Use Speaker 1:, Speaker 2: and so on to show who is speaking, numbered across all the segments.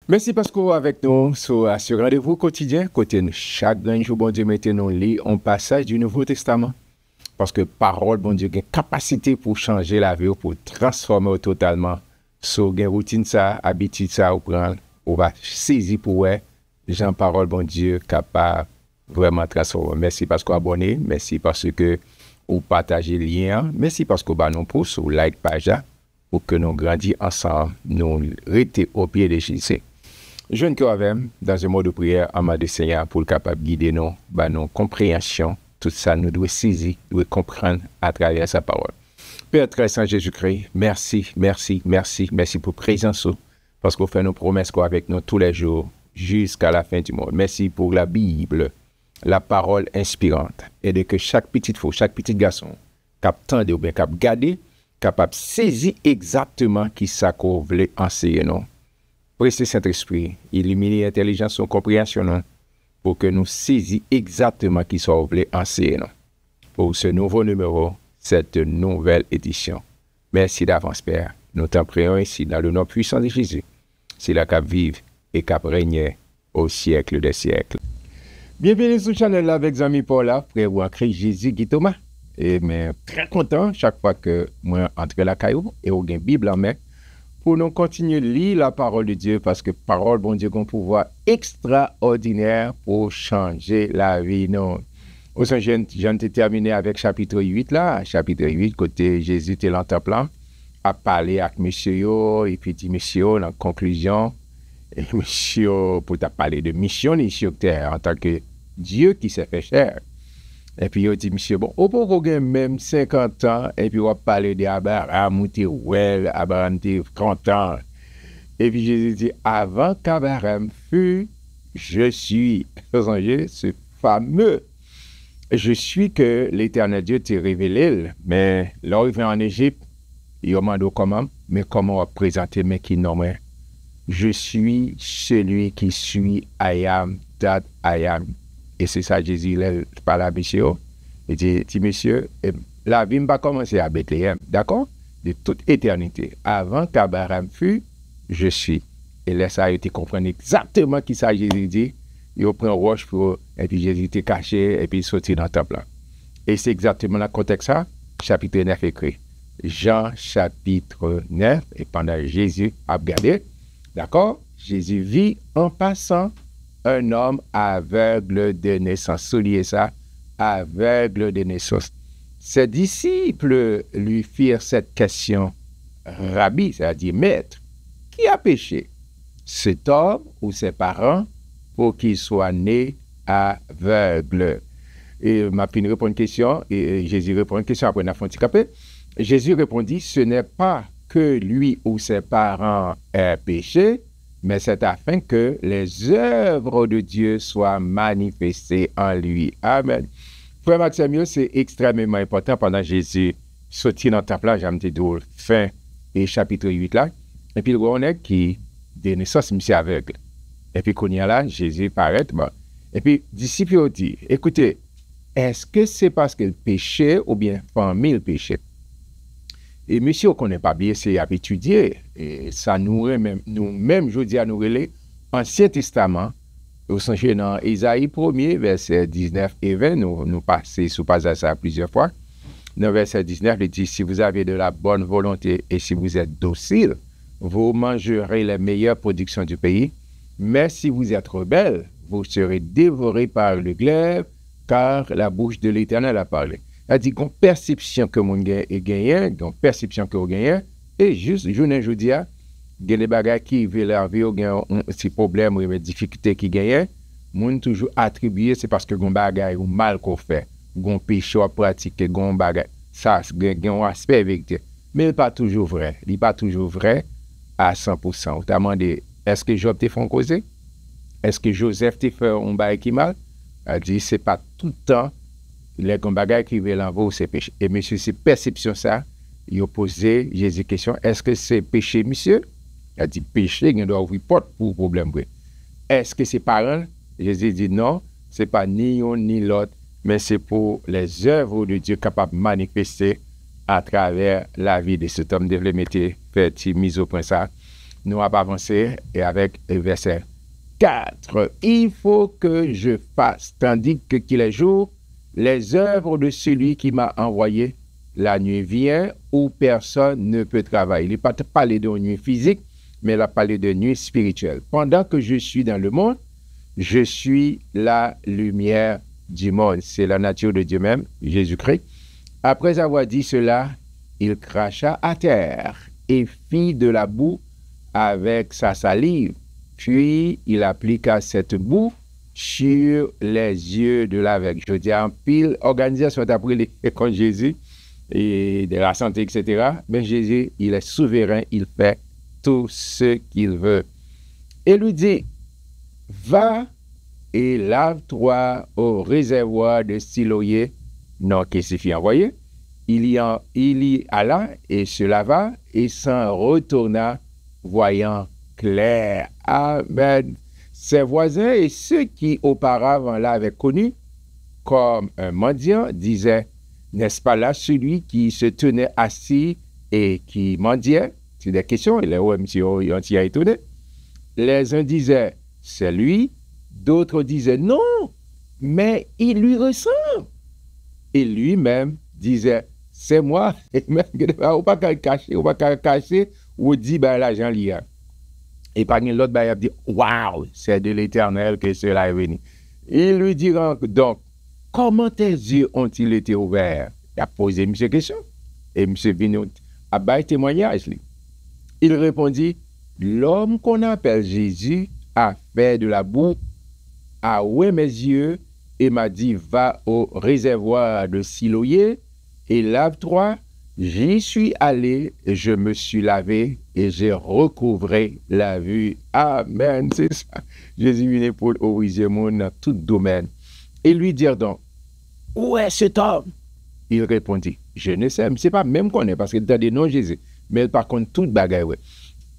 Speaker 1: Merci parce que avec nous sur ce rendez-vous quotidien, côté chaque jour, bon Dieu, maintenant, lit un passage du Nouveau Testament. Parce que parole, bon Dieu, a une capacité pour changer la vie, pour transformer totalement. So, une routine, ça, habitude, ça, ou prendre, on va saisir pour ouais, Jean parole, bon Dieu, capable vraiment transformer. Merci parce que vous abonnez, merci parce que vous partagez le lien, merci parce que vous nous pousse, ou like page pour que nous grandissions ensemble, nous restons au pied de Jésus. Jeune que avec dans un mode de prière en mode de Seigneur pour le capable de guider nous, nos compréhensions, tout ça nous doit saisir, nous doit comprendre à travers sa parole. Père très saint Jésus-Christ, merci pour présence, parce qu'on fait nos promesses avec nous tous les jours jusqu'à la fin du monde. Merci pour la Bible, la parole inspirante, et de que chaque petite fille, chaque petit garçon, capable ou bien capable garder, capable saisir exactement qui ça qu'on voulait enseigner nous. Prêtez Saint-Esprit, illuminer l'intelligence et compréhension pour que nous saisissions exactement qui soit voulu enseigner pour ce nouveau numéro, cette nouvelle édition. Merci d'avance, Père. Nous t'en prions ici dans le nom puissant de Jésus. C'est là qu'à vivre et qu'à régner au siècle des siècles. Bienvenue sur le channel avec Zami Paula, frère ou en Christ Jésus Guy Thomas. Et mais très content chaque fois que moi entre la caillou et au gain Bible en main. Pour nous continuer à lire la parole de Dieu, parce que parole, bon Dieu, a un pouvoir extraordinaire pour changer la vie. Non. Au sein, j'en ai terminé avec chapitre 8 là, chapitre 8, côté Jésus était dans le temple, a parlé avec monsieur, et puis dit monsieur, en conclusion, et monsieur, pour te parler de mission, en tant que Dieu qui s'est fait chair. Et puis, il dit, monsieur, bon, au pour qu'on même 50 ans, et puis on va parler d'Abraham, Abraham, 30 ans. Et puis, Jésus dit, avant qu'Abraham fût, je suis. Ce fameux, je suis que l'Éternel Dieu t'a révélé. Mais là, il vient en Égypte, il demande comment, mais comment on va présenter, mais qui nomme. Je suis celui qui suis, I am that I am. Et c'est ça, Jésus, il parle à monsieur. Il dit, monsieur, la vie va commencer à Bethléem, d'accord? De toute éternité. Avant qu'Abraham fût, je suis. Et là, ça a été comprendre exactement qui ça, Jésus dit. Il prend roche pour, et puis Jésus était caché, et puis il sortit dans le temple. Et c'est exactement le contexte ça, chapitre 9 écrit. Jean, chapitre 9, et pendant Jésus a regardé, d'accord? Jésus vit en passant un homme aveugle de naissance. Soulignez ça, aveugle de naissance. Ses disciples lui firent cette question, Rabbi, c'est-à-dire maître, qui a péché, cet homme ou ses parents, pour qu'il soit né aveugle? Et m'a fini répondre une question, et Jésus répond une question après on a fait handicapé. Jésus répondit, ce n'est pas que lui ou ses parents aient péché, mais c'est afin que les œuvres de Dieu soient manifestées en lui. Amen. Frère Maxime, c'est extrêmement important pendant Jésus sorti dans ta place, j'ai dit fin et chapitre 8 là. Et puis on est qui de naissance monsieur aveugle. Et puis qu'on y a là, Jésus paraît. Bon. Et puis disciples ont dit, écoutez, est-ce que c'est parce qu'il péchait ou bien famille péchait? Et monsieur, on ne connaît pas bien, c'est à étudier. Et ça nous-mêmes, je dis à nous relayer, Ancien Testament, au sens dans Isaïe 1er, verset 19 et 20, nous passons sous passage ça plusieurs fois. Dans verset 19, il dit, si vous avez de la bonne volonté et si vous êtes docile, vous mangerez les meilleures productions du pays. Mais si vous êtes rebelle, vous serez dévorés par le glaive, car la bouche de l'Éternel a parlé. Elle dit qu'on perception que mon gars est gagné, qu'on perception que vous gagnez, et juste, je ne dis pas, il y a des bagages qui veulent la vie, il y a des problèmes ou des difficultés qui gagnent, moun toujours attribué, c'est parce que gon bagay ou mal qu'on fait, gon péché à pratiquer, gon bagay, ça, gon aspect vérité. Mais il n'est pas toujours vrai. Il n'est pas toujours vrai à 100%. On t'a demandé, est-ce que Job t'a fait causer? Est-ce que Joseph t'a fait un bagay qui mal? Elle dit, c'est pas tout le temps. Les bagages qui veulent l'envoi, c'est péché. Et monsieur, c'est perception ça. Il a posé Jésus question, est-ce que c'est péché, monsieur? Il a dit, péché, il doit ouvrir porte pour problème. Est-ce que c'est parent? Jésus dit non, c'est pas ni un ni l'autre, mais c'est pour les œuvres de Dieu capables de manifester à travers la vie de cet homme. Devait mettre fait mise au point ça. nous allons avancer et avec le verset 4. Il faut que je fasse, tandis que qu'il est jour, les œuvres de celui qui m'a envoyé. La nuit vient où personne ne peut travailler. Il n'a pas parlé de nuit physique, mais il a parlé de nuit spirituelle. Pendant que je suis dans le monde, je suis la lumière du monde. C'est la nature de Dieu même, Jésus-Christ. Après avoir dit cela, il cracha à terre et fit de la boue avec sa salive. Puis il appliqua cette boue sur les yeux de l'aveugle. Je dis en pile, organisation d'après les contre Jésus et de la santé, etc. Mais Jésus, il est souverain, il fait tout ce qu'il veut. Et lui dit, va et lave-toi au réservoir de Siloé. Non, qu'est-ce qu'il fit envoyer? Il y alla et se lava et s'en retourna, voyant clair. Amen. Ses voisins et ceux qui auparavant l'avaient connu comme un mendiant disaient, n'est-ce pas là celui qui se tenait assis et qui mendiait? C'est des questions, il est où, monsieur, on s'y a étonné. Les uns disaient, c'est lui. D'autres disaient, non, mais il lui ressemble. Et lui-même disait, c'est moi. Et même, on ne peut pas cacher, ou dit, ben l'argent lié. Et par l'autre, ben, il a dit, waouh, c'est de l'Éternel que cela est venu. Il lui dira donc, comment tes yeux ont-ils été ouverts? Il a posé M. question. Et M. Vino a baillé témoignage. Il répondit, l'homme qu'on appelle Jésus a fait de la boue, a oué mes yeux et m'a dit, va au réservoir de Siloé et lave-toi. J'y suis allé, je me suis lavé et j'ai recouvré la vue. Amen, c'est ça. Jésus vient pour ouvrir mon dans tout domaine. Et lui dire donc, où est cet homme? Il répondit, je ne sais, c'est pas même qu'on est, parce que dans des noms Jésus, mais par contre, toute bagaille, ouais.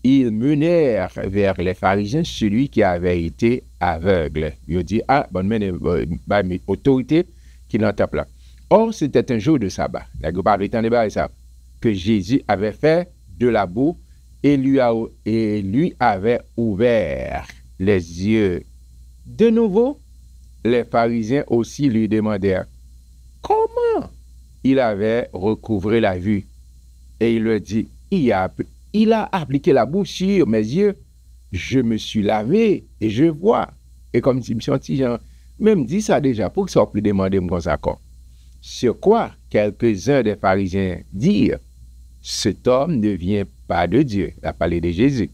Speaker 1: Ils menèrent vers les pharisiens celui qui avait été aveugle. Il dit, ah, bonne mène, mes autorités qui l'ont tapé là. Or, c'était un jour de sabbat, que Jésus avait fait de la boue et lui avait ouvert les yeux. De nouveau, les pharisiens aussi lui demandèrent comment il avait recouvré la vue. Et il leur dit, il a appliqué la boue sur mes yeux, je me suis lavé et je vois. Et comme si M. même dit ça déjà, pour que ça puisse demander mon accord. Sur quoi quelques-uns des pharisiens dirent, cet homme ne vient pas de Dieu, il a parlé de Jésus,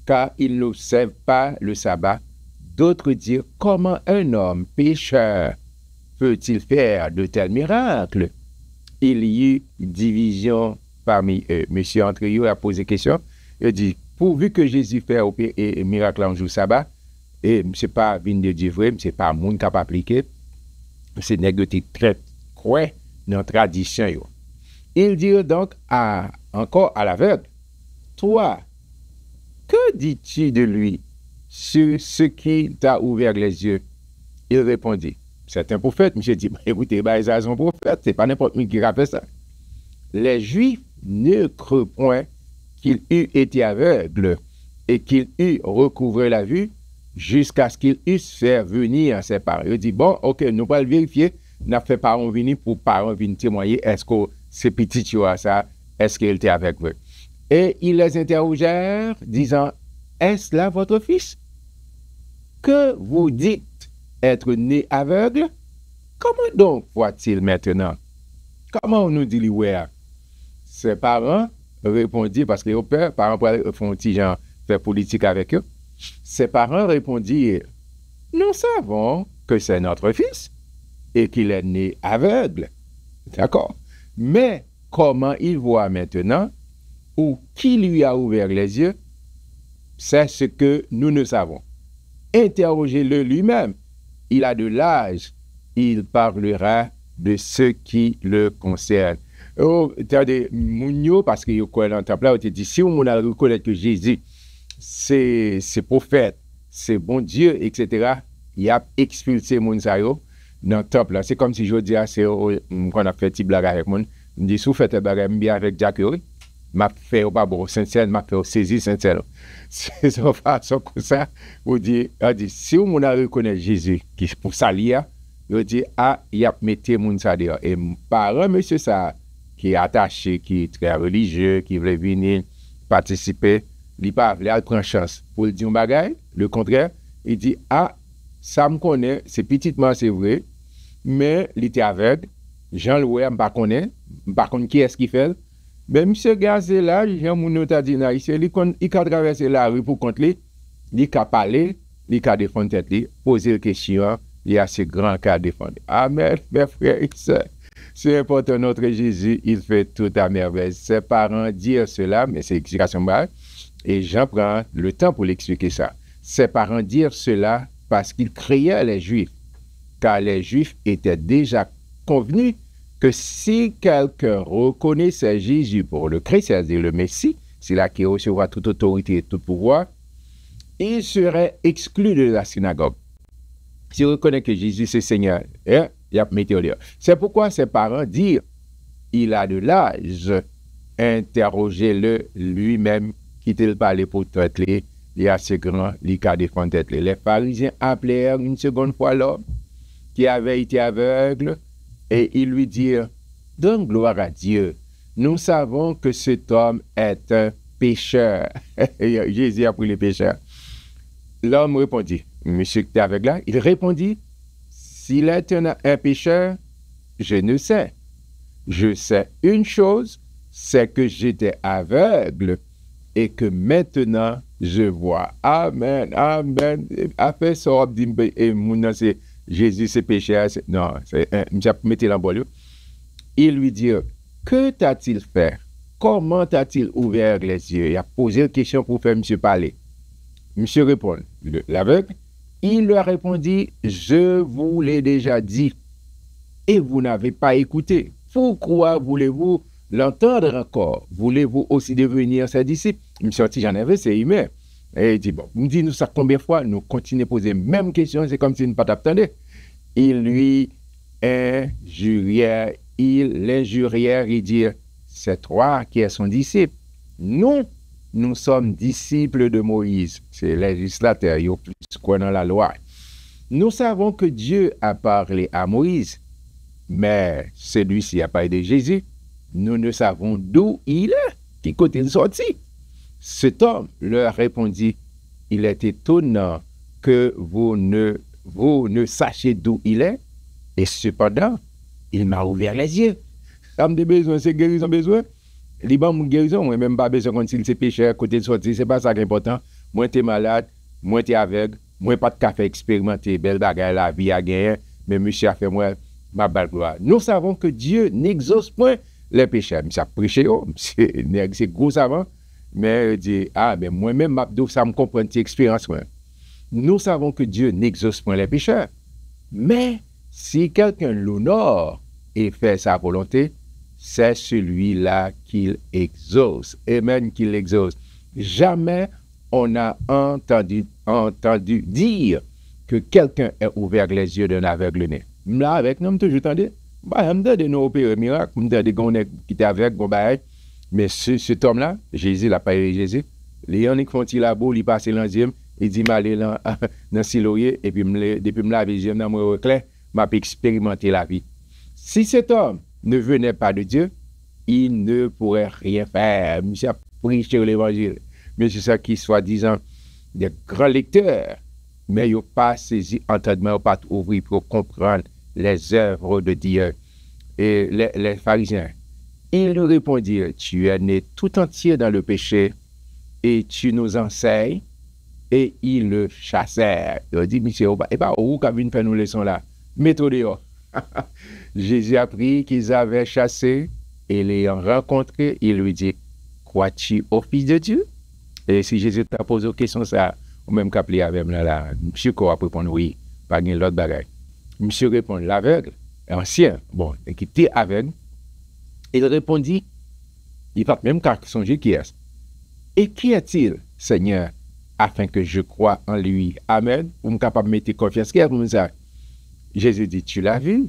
Speaker 1: car il n'observe pas le sabbat. D'autres dirent, comment un homme pécheur peut-il faire de tels miracles? Il y eut division parmi eux. Monsieur Andrieux a posé question, il dit, pourvu que Jésus fait un miracle en jour sabbat, et ce n'est pas vin de Dieu vrai, ce n'est pas un monde qui a appliqué, c'est négocié très croix dans la tradition. Il dit donc encore à l'aveugle, toi, que dis-tu de lui sur ce qui t'a ouvert les yeux? Il répondit, c'est un prophète. Monsieur dit, écoutez, ils sont un prophète, c'est pas n'importe qui a fait ça. Les Juifs ne crurent point qu'il eût été aveugle et qu'il eût recouvré la vue jusqu'à ce qu'il eût fait venir ses parents. Il dit, bon, ok, nous allons vérifier. N'a fait parents venir pour parents venir témoigner, est-ce que c'est petit, tu vois ça, est-ce qu'il était avec eux? Et ils les interrogèrent, disant, est-ce là votre fils? Que vous dites être né aveugle? Comment donc voit-il maintenant? Comment on nous dit, ouais? Ses parents répondirent, parce que les parents font petit genre, faire politique avec eux. Ses parents répondirent, nous savons que c'est notre fils et qu'il est né aveugle. D'accord? Mais comment il voit maintenant ou qui lui a ouvert les yeux, c'est ce que nous ne savons. Interrogez-le lui-même. Il a de l'âge. Il parlera de ce qui le concerne. Oh, attendez, Mounio, parce que quoi dans le temple là, on te dit, si on a reconnu que Jésus, c'est prophète, c'est bon Dieu, etc., il a expulsé Mounsayo dans le temple là. C'est comme si je dis, c'est qu'on a fait petit blague avec moi. Je dis, si vous faites un blague bien avec Jacques, m'a fait pas bon sincère, m'a fait saisir sincère. C'est une façon comme ça, vous dit, si on a reconnaît Jésus, qui pour ça lié, il dit, ah, il a mis moun ça dehors. Et parent, monsieur ça, qui est attaché, qui est très religieux, qui veut venir participer, il pas il prend chance pour le dire un bagage, le contraire, il dit, ah, ça me connaît, c'est petitement, c'est vrai, mais il était aveugle, Jean-Louis, je ne connais pas qui est-ce qui fait. Mais M. Gazé là, Jean-Mounou t'a dit, il a traversé la rue pour contre lui, il a parlé, il a défendu tête, poser une question, il y a ce grand cas défendu. Amen, mes frères et sœurs. C'est important, notre Jésus, il fait tout à merveille. Ses parents disent cela, mais c'est l'explication morale, et Jean prend le temps pour l'expliquer ça. Ses parents disent cela parce qu'ils créaient les Juifs, car les Juifs étaient déjà convenus que si quelqu'un reconnaissait Jésus pour le Christ, c'est-à-dire le Messie, c'est là qu'il recevra toute autorité et tout pouvoir, il serait exclu de la synagogue. S'il reconnaît que Jésus c'est Seigneur, il y a mis dehors. C'est pourquoi ses parents disent, il a de l'âge, interrogez-le lui-même, quittez-le parler pour traiter, il y a ce grand, il a défendu. Les pharisiens appelèrent une seconde fois l'homme qui avait été aveugle, et ils lui dirent, donne gloire à Dieu. Nous savons que cet homme est un pécheur. Jésus a pris les pécheurs. L'homme répondit, monsieur qui était aveugle là, il répondit, s'il est un pécheur, je ne sais. Je sais une chose, c'est que j'étais aveugle et que maintenant je vois. Amen, amen. Après ça, on dit, c'est Jésus, c'est pécheur. Non, c'est mettez l'embolio. Il lui dit, que t'a-t-il fait? Comment t'a-t-il ouvert les yeux? Il a posé une question pour faire monsieur parler. Monsieur répond, l'aveugle, il leur répondit, je vous l'ai déjà dit et vous n'avez pas écouté. Pourquoi voulez-vous l'entendre encore? Voulez-vous aussi devenir ses disciples? Monsieur dit, j'en avais, c'est humain. Et il dit, bon, nous dit nous ça combien de fois, nous continuons à poser les mêmes questions, c'est comme si nous ne pas t'attendait. Il lui injuriait, il dit, c'est toi qui es son disciple. Nous sommes disciples de Moïse. C'est législateur, il y a plus quoi dans la loi. Nous savons que Dieu a parlé à Moïse, mais celui-ci a parlé de Jésus. Nous ne savons d'où il est, qui côté il est sorti. Cet homme leur répondit, il est étonnant que vous ne sachiez d'où il est, et cependant, il m'a ouvert les yeux. Ça me dit besoin, c'est guérison besoin. Les gens ont guérison, moi même pas besoin quand il c'est péché, côté de sortir, c'est pas ça qui est important. Moi t'es malade, moi t'es aveugle, moi pas de café expérimenté, belle bagarre la vie a gagné, mais monsieur a fait moi ma belle gloire. Nous savons que Dieu n'exauce point les péchés. Ça prêché, c'est gros savant. Mais il dit, mais moi-même, ça me comprend cette expérience. Nous savons que Dieu n'exauce point les pécheurs. Mais si quelqu'un l'honore et fait sa volonté, c'est celui-là qu'il exauce. Amen, qu'il exauce. Jamais on n'a entendu dire que quelqu'un ait ouvert les yeux d'un aveugle né. Là, avec nous, toujours entendu. Je me donne nos opérer miracle, je me donne des gens qui étaient avec, mais cet homme-là, Jésus, l'a pas aidé Jésus. Les gens qui font la boule, ils passent l'enzyme, ils disent, m'aller dans le siloyer, et puis, depuis me laver les yeux, dans mon clair, m'a expérimenté la vie. Si cet homme ne venait pas de Dieu, il ne pourrait rien faire. Monsieur a prêché l'évangile. Mais c'est ça qui, soi-disant, des grands lecteurs, mais ils n'ont pas saisi entendement, ils n'ont pas ouvert pour comprendre les œuvres de Dieu. Et les pharisiens, ils lui répondirent, tu es né tout entier dans le péché et tu nous enseignes. Et ils le chassèrent. Il dit, monsieur, et pas où qu'a vu faire nous leçons là? Mettez dehors. Jésus a appris qu'ils avaient chassé et l'ayant rencontré, il lui dit, crois-tu au Fils de Dieu? Et si Jésus t'a posé une question, ça, ou même qu'appelé avec moi là, monsieur quoi répondre oui, pas de l'autre bagaille. Monsieur répond, l'aveugle, ancien, bon, et qui était aveugle, il répondit, il va même qu'à songer qui est. Et qui est-il, Seigneur, afin que je croie en lui? Amen. Vous me capable de mettre confiance. Qui est pour ça? Jésus dit, tu l'as vu?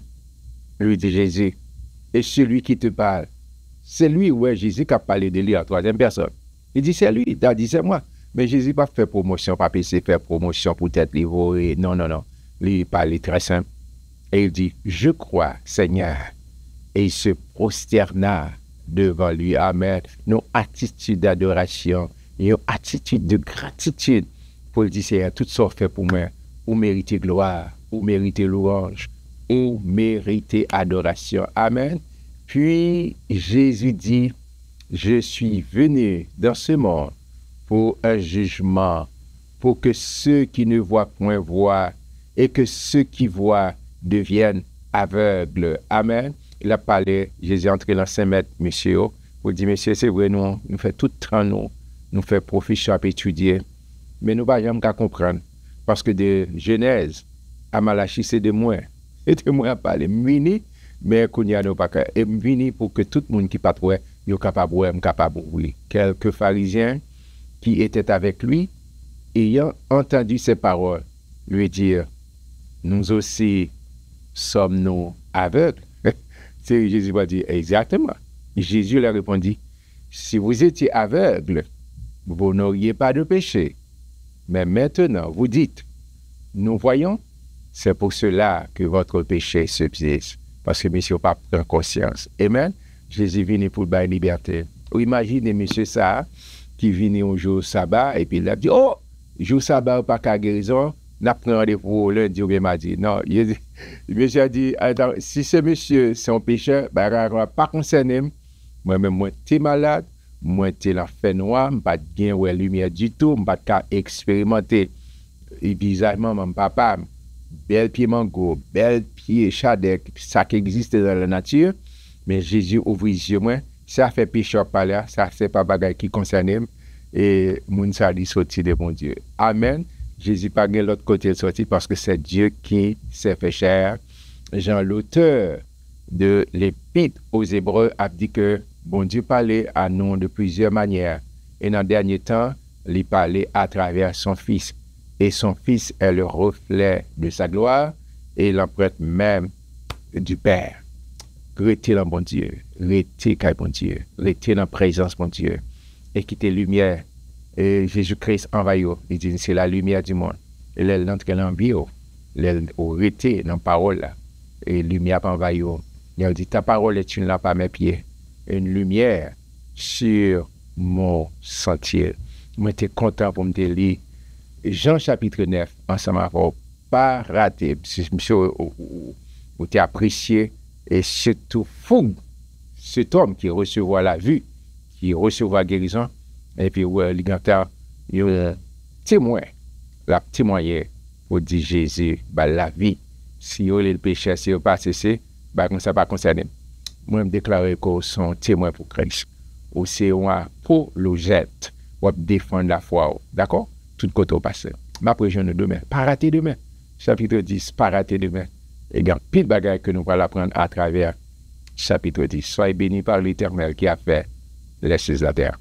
Speaker 1: Lui dit Jésus, et celui qui te parle, c'est lui, ouais, Jésus qui a parlé de lui en troisième personne. Il dit, c'est lui, il a dit, c'est moi. Mais Jésus pas fait promotion, pas faire promotion pour être livré. Non, non, non. Lui, il parlait très simple. Et il dit, je crois, Seigneur. Et il se prosterna devant lui. Amen. Nos attitudes d'adoration et nos attitudes de gratitude pour le dire, Seigneur, tout ça fait pour moi. Ou mériter gloire, ou mériter louange, ou mériter adoration. Amen. Puis Jésus dit, je suis venu dans ce monde pour un jugement, pour que ceux qui ne voient point voient, et que ceux qui voient deviennent aveugles. Amen. Il a parlé, Jésus est entré dans Saint-Maître, monsieur, pour dire, monsieur, c'est vrai, nous faisons tout le temps, nous faisons profession à étudier, mais nous ne pouvons pas comprendre, parce que de Genèse à Malachie, c'est de moi. Et de moi à parler. Mini, mais qu'on y a pas qu'à. Et vini pour que tout le monde qui pas trouvé, soit capable de oui. Quelques pharisiens qui étaient avec lui, ayant entendu ces paroles, lui dire, nous aussi sommes-nous aveugles? C'est Jésus va dire, exactement. Jésus leur répondit, si vous étiez aveugles, vous n'auriez pas de péché. Mais maintenant, vous dites, nous voyons, c'est pour cela que votre péché subsiste. Parce que monsieur pas prend conscience. Amen. Jésus venu pour la liberté. Ou imaginez monsieur ça, qui vient un jour sabbat, et puis il a dit, oh, jour sabbat ou pas qu'à guérison, n'a pris rendez-vous lundi ou bien mardi. Non, monsieur a dit, attends, si ce monsieur, c'est un pécheur, ben, pas concerné. Moi-même, moi, t'es malade, moi, t'es l'enfer noir, je pas de ouais lumière du tout, je pas de expérimenter. Et bizarrement, mon papa, bel pied mango, bel pied chadek, ça qui existe dans la nature, mais Jésus ouvre les yeux, moi, ça fait pécheur par là, ça c'est pas bagaille qui concerne, et moun sa dit sorti de mon Dieu. Amen. Jésus pas de l'autre côté de sorti parce que c'est Dieu qui s'est fait chair. Jean, l'auteur de l'Épître aux Hébreux, a dit que bon Dieu parlait à nous de plusieurs manières. Et dans le dernier temps, il parlait à travers son Fils. Et son Fils est le reflet de sa gloire et l'empreinte même du Père. Restez dans bon Dieu, restez dans bon Dieu, restez dans la présence de bon Dieu. Et quittez la lumière. Et Jésus-Christ envahit. Il dit, c'est la lumière du monde. Et là, il entre dans la vie, il restez dans la parole. Là. Et la lumière envahit. Il a dit, ta parole est une lampe à mes pieds, une lumière sur mon sentier. Moi, j'étais content pour me lire Jean chapitre 9, ensemble avec vous. Pas rater. Monsieur, vous t'avez apprécié et surtout fou. Cet homme qui recevra la vue, qui recevra la guérison, et puis, il y a témoin, la témoigner pour dire Jésus, la vie, si vous le péché, si vous pas cessé, comme ça pas concerné. Moi, je me déclare que son témoin pour Christ. Ou c'est un apologète pour défendre la foi. D'accord? Tout côté au passé. Ma prévision de demain. Pas rater demain. Chapitre 10, pas rater demain. Et il y a pile de bagages que nous allons apprendre à travers chapitre 10. Soyez bénis par l'Éternel qui a fait les choses de la terre.